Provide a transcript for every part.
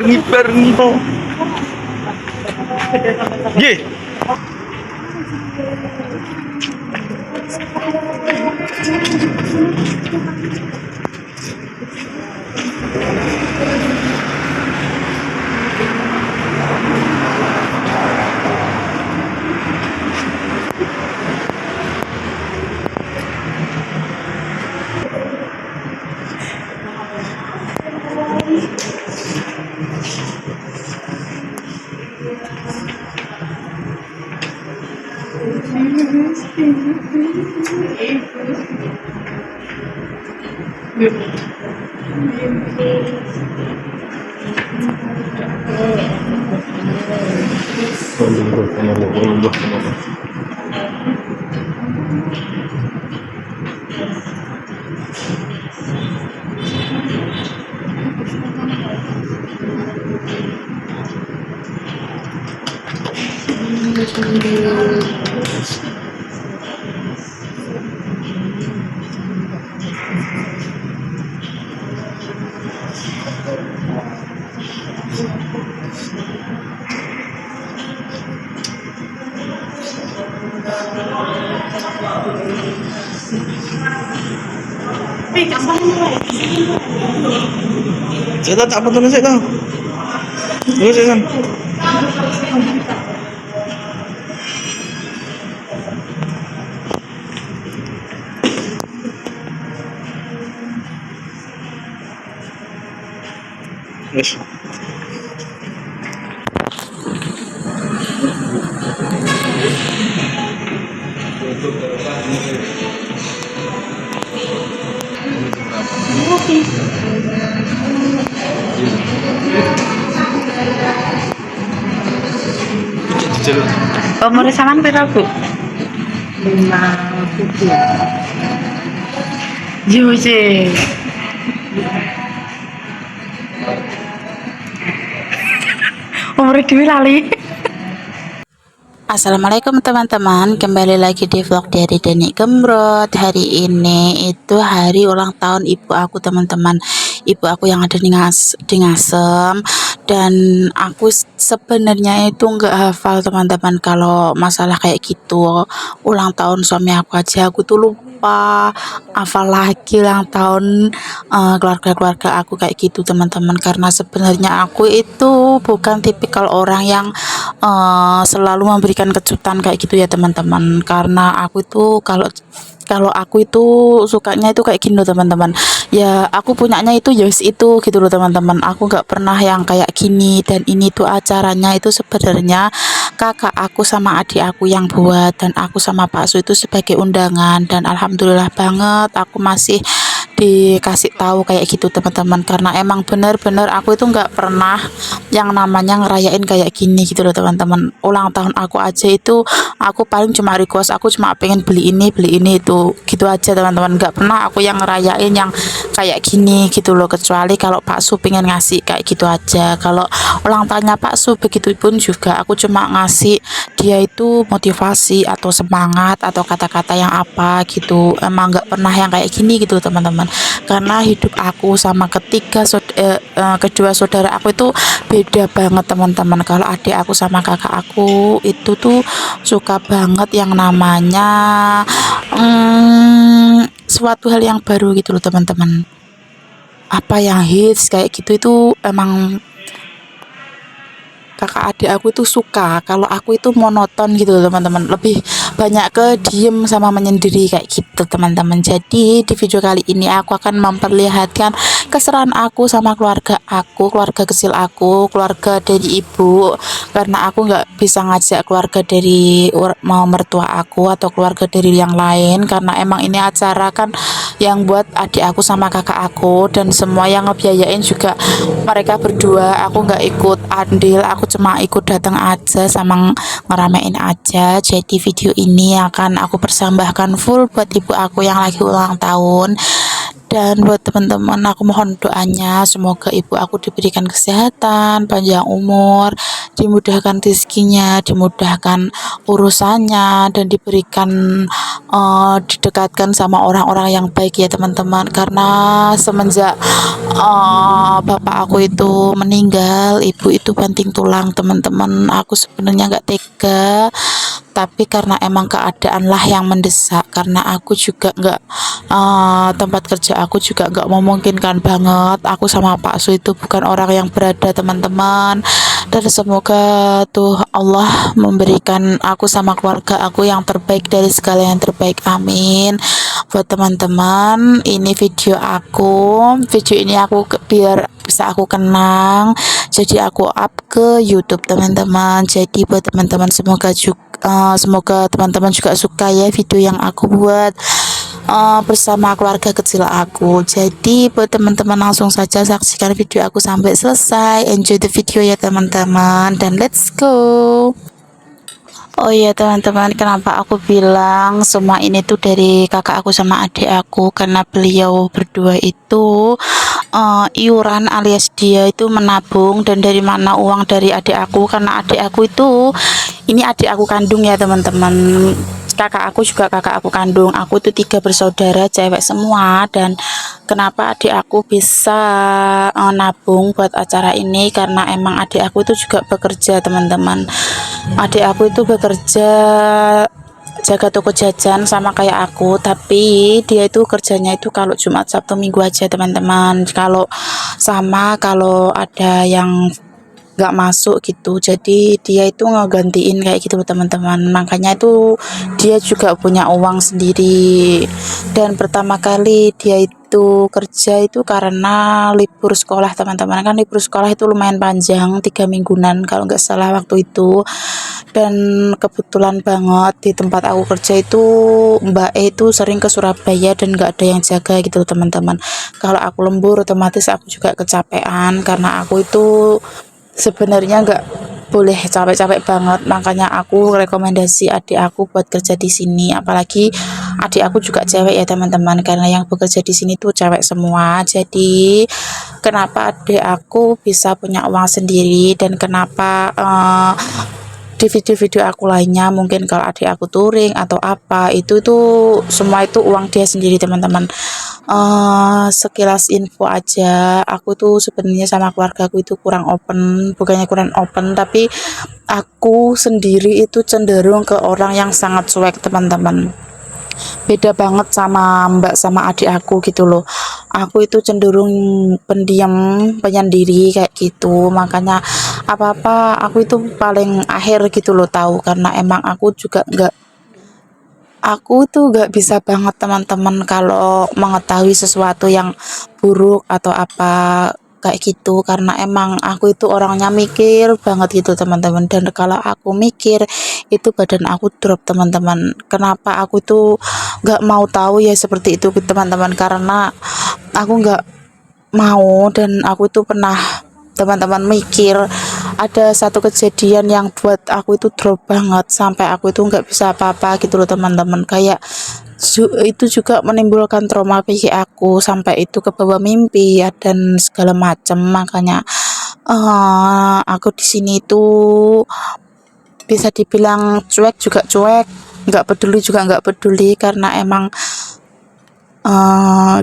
ngibar no. Nggih. Saya tak apa tuh saya tahu. Dulu saya kan. Yes. Umur sampean pira, Bu? 57. Yo sih. Umur dhewe lali. Assalamualaikum teman-teman, kembali lagi di vlog dari Deni Gembrot. Hari ini itu hari ulang tahun ibu aku teman-teman. Ibu aku yang ada di Ngasem. Dan aku sebenarnya itu nggak hafal teman-teman kalau masalah kayak gitu. Ulang tahun suami aku aja aku tuh lupa. Hafal lagi ulang tahun keluarga-keluarga aku kayak gitu teman-teman. Karena sebenarnya aku itu bukan tipikal orang yang selalu memberikan kejutan kayak gitu ya teman-teman. Karena aku itu kalau aku itu sukanya itu kayak gini loh teman-teman, ya aku punyanya itu yes itu gitu loh teman-teman. Aku nggak pernah yang kayak gini. Dan ini tuh acaranya itu sebenarnya kakak aku sama adik aku yang buat, dan aku sama Pak Su itu sebagai undangan. Dan alhamdulillah banget aku masih dikasih tahu kayak gitu teman-teman, karena emang bener-bener aku itu nggak pernah yang namanya ngerayain kayak gini gitu loh teman-teman. Ulang tahun aku aja itu aku paling cuma request, aku cuma pengen beli ini itu gitu aja teman-teman. Nggak pernah aku yang ngerayain yang kayak gini gitu loh, kecuali kalau Pak Su pengen ngasih kayak gitu aja. Kalau ulang tahunnya Pak Su begitu pun juga aku cuma ngasih dia itu motivasi atau semangat atau kata-kata yang apa gitu. Emang nggak pernah yang kayak gini gitu teman-teman, karena hidup aku sama kedua saudara aku itu beda banget teman-teman. Kalau adik aku sama kakak aku itu tuh suka banget yang namanya suatu hal yang baru gitu loh teman-teman. Apa yang hits kayak gitu itu emang kakak adik aku itu suka. Kalau aku itu monoton gitu loh teman-teman, lebih banyak ke diem sama menyendiri kayak gitu teman-teman. Jadi di video kali ini aku akan memperlihatkan keseruan aku sama keluarga aku, keluarga kecil aku, keluarga dari ibu. Karena aku nggak bisa ngajak keluarga dari mertua aku atau keluarga dari yang lain, karena emang ini acara kan yang buat adik aku sama kakak aku, dan semua yang ngebiayain juga mereka berdua. Aku nggak ikut andil, aku cuma ikut datang aja sama ngeramein aja. Jadi video ini akan aku persembahkan full buat ibu aku yang lagi ulang tahun. Dan buat teman-teman, aku mohon doanya semoga ibu aku diberikan kesehatan, panjang umur, dimudahkan rezekinya, dimudahkan urusannya, dan diberikan didekatkan sama orang-orang yang baik ya teman-teman. Karena semenjak bapak aku itu meninggal, ibu itu banting tulang teman-teman. Aku sebenarnya nggak tega, tapi karena emang keadaan lah yang mendesak, karena aku juga nggak tempat kerja aku juga nggak memungkinkan banget. Aku sama Pak Su itu bukan orang yang berada teman-teman, dan semoga tuh Allah memberikan aku sama keluarga aku yang terbaik dari segala yang terbaik, amin. Buat teman-teman, ini video ini aku biar bisa aku kenang, jadi aku up ke YouTube teman-teman. Jadi buat teman-teman semoga teman-teman juga suka ya video yang aku buat bersama keluarga kecil aku. Jadi buat teman-teman langsung saja saksikan video aku sampai selesai. Enjoy the video ya teman-teman, dan let's go. Oh iya teman-teman, kenapa aku bilang semua ini tuh dari kakak aku sama adik aku, karena beliau berdua itu iuran alias dia itu menabung. Dan dari mana uang dari adik aku, karena adik aku itu ini adik aku kandung ya teman-teman. Kakak aku juga kakak aku kandung. Aku tuh 3 bersaudara cewek semua. Dan kenapa adik aku bisa nabung buat acara ini, karena emang adik aku itu juga bekerja teman-teman. Adik aku itu bekerja jaga toko jajan sama kayak aku, tapi dia itu kerjanya itu kalau Jumat Sabtu Minggu aja teman-teman. Kalau ada yang nggak masuk gitu, jadi dia itu ngegantiin kayak gitu teman-teman. Makanya itu dia juga punya uang sendiri. Dan pertama kali dia itu kerja itu karena libur sekolah teman-teman. Kan libur sekolah itu lumayan panjang, 3 mingguan kalau nggak salah waktu itu. Dan kebetulan banget di tempat aku kerja itu Mbak E itu sering ke Surabaya dan nggak ada yang jaga gitu teman-teman. Kalau aku lembur otomatis aku juga kecapean, karena aku itu sebenarnya nggak boleh capek-capek banget. Makanya aku rekomendasi adik aku buat kerja di sini, apalagi adik aku juga cewek ya teman-teman, karena yang bekerja di sini tuh cewek semua. Jadi kenapa adik aku bisa punya uang sendiri, dan kenapa di video-video aku lainnya mungkin kalau adik aku touring atau apa itu tuh semua itu uang dia sendiri teman-teman. Sekilas info aja, aku tuh sebenarnya sama keluarga aku itu kurang open, bukannya kurang open, tapi aku sendiri itu cenderung ke orang yang sangat cuek teman-teman. Beda banget sama mbak sama adik aku gitu loh. Aku itu cenderung pendiam, penyendiri kayak gitu. Makanya apa-apa aku itu paling akhir gitu loh tahu, karena emang aku tuh nggak bisa banget teman-teman kalau mengetahui sesuatu yang buruk atau apa kayak gitu, karena emang aku itu orangnya mikir banget gitu teman-teman. Dan kalau aku mikir itu badan aku drop teman-teman. Kenapa aku tuh nggak mau tahu ya seperti itu teman-teman, karena aku nggak mau. Dan aku tuh pernah teman-teman mikir ada satu kejadian yang buat aku itu drop banget, sampai aku itu nggak bisa apa-apa gitu loh teman-teman. Kayak itu juga menimbulkan trauma bagi aku, sampai itu ke bawah mimpi ya dan segala macam. Makanya aku di sini tuh bisa dibilang cuek juga cuek, nggak peduli juga nggak peduli, karena emang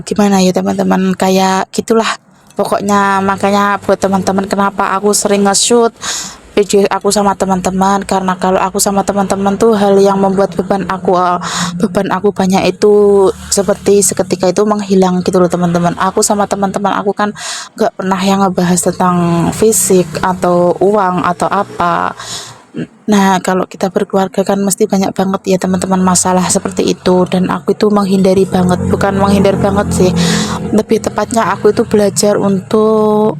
gimana ya teman-teman, kayak gitulah pokoknya. Makanya buat teman-teman kenapa aku sering nge-shoot video aku sama teman-teman, karena kalau aku sama teman-teman tuh hal yang membuat beban aku banyak itu seperti seketika itu menghilang gitu loh teman-teman. Aku sama teman-teman aku kan nggak pernah yang ngebahas tentang fisik atau uang atau apa. Nah, kalau kita berkeluarga kan mesti banyak banget ya teman-teman masalah seperti itu, dan aku itu menghindari banget, bukan menghindar banget sih, lebih tepatnya aku itu belajar untuk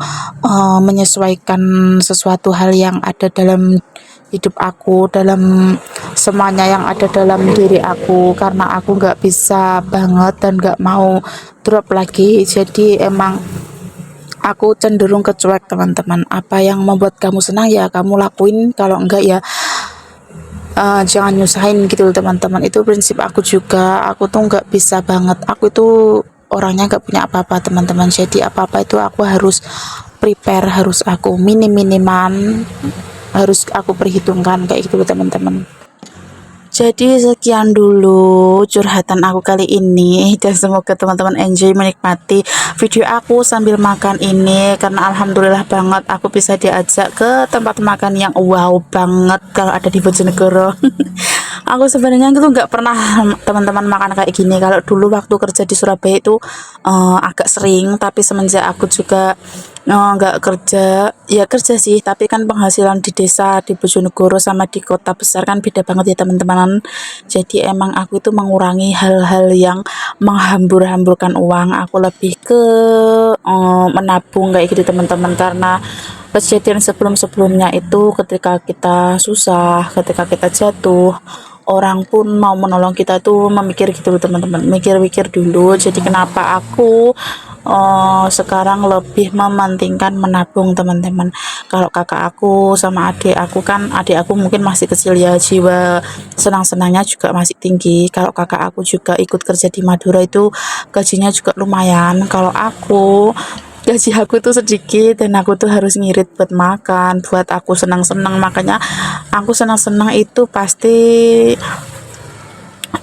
menyesuaikan sesuatu hal yang ada dalam hidup aku, dalam semuanya yang ada dalam diri aku, karena aku nggak bisa banget dan nggak mau drop lagi. Jadi emang aku cenderung ke cuek teman-teman. Apa yang membuat kamu senang ya kamu lakuin, kalau enggak ya jangan nyusahin gitu teman-teman. Itu prinsip aku juga. Aku tuh nggak bisa banget, aku itu orangnya nggak punya apa-apa teman-teman. Jadi apa-apa itu aku harus prepare, harus aku miniman harus aku perhitungkan kayak gitu teman-teman. Jadi sekian dulu curhatan aku kali ini, dan semoga teman-teman enjoy menikmati video aku sambil makan ini, karena alhamdulillah banget aku bisa diajak ke tempat makan yang wow banget kalau ada di Bojonegoro. Aku sebenarnya itu nggak pernah teman-teman makan kayak gini. Kalau dulu waktu kerja di Surabaya itu agak sering, tapi semenjak aku juga nggak kerja, ya kerja sih, tapi kan penghasilan di desa di Bojonegoro sama di kota besar kan beda banget ya teman-teman. Jadi emang aku itu mengurangi hal-hal yang menghambur-hamburkan uang. Aku lebih ke menabung kayak gitu teman-teman, karena kejadian sebelum-sebelumnya itu ketika kita susah, ketika kita jatuh, orang pun mau menolong kita tuh memikir gitu loh teman-teman, mikir-mikir dulu. Jadi kenapa aku sekarang lebih mementingkan menabung teman-teman. Kalau kakak aku sama adik aku, kan adik aku mungkin masih kecil ya, jiwa senang-senangnya juga masih tinggi. Kalau kakak aku juga ikut kerja di Madura itu gajinya juga lumayan. Kalau aku, gaji aku tuh sedikit dan aku tuh harus ngirit buat makan, buat aku senang-senang. Makanya aku senang-senang itu pasti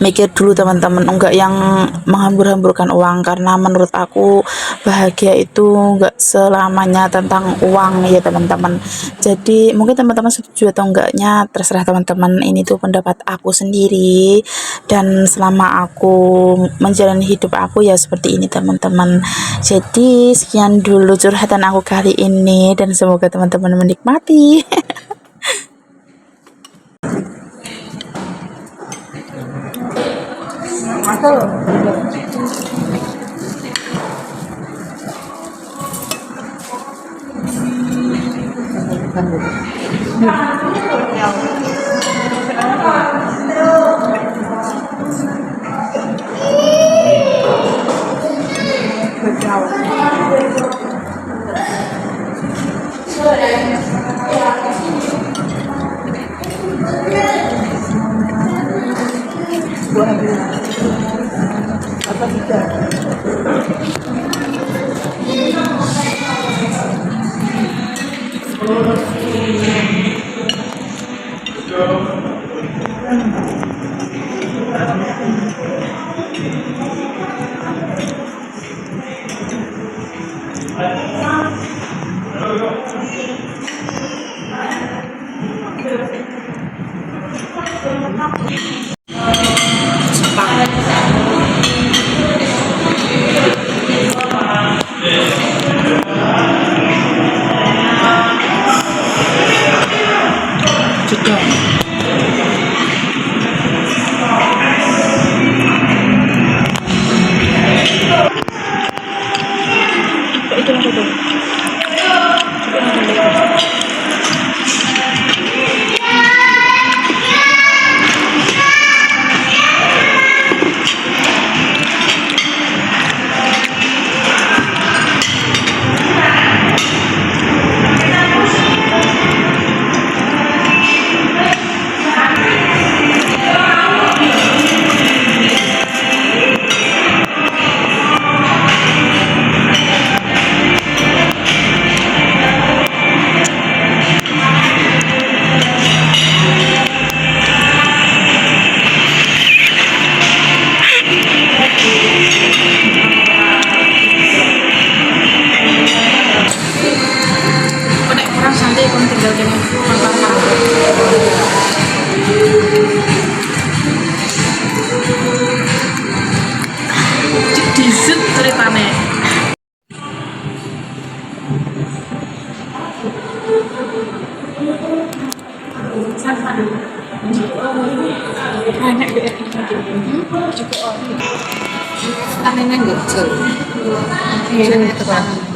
mikir dulu teman-teman, enggak yang menghambur-hamburkan uang, karena menurut aku bahagia itu enggak selamanya tentang uang ya teman-teman. Jadi mungkin teman-teman setuju atau enggaknya terserah teman-teman, ini tuh pendapat aku sendiri, dan selama aku menjalani hidup aku ya seperti ini teman-teman. Jadi sekian dulu curhatan aku kali ini, dan semoga teman-teman menikmati. Dizut ceritane. Tangannya enggak jauh. Iya, itu kan.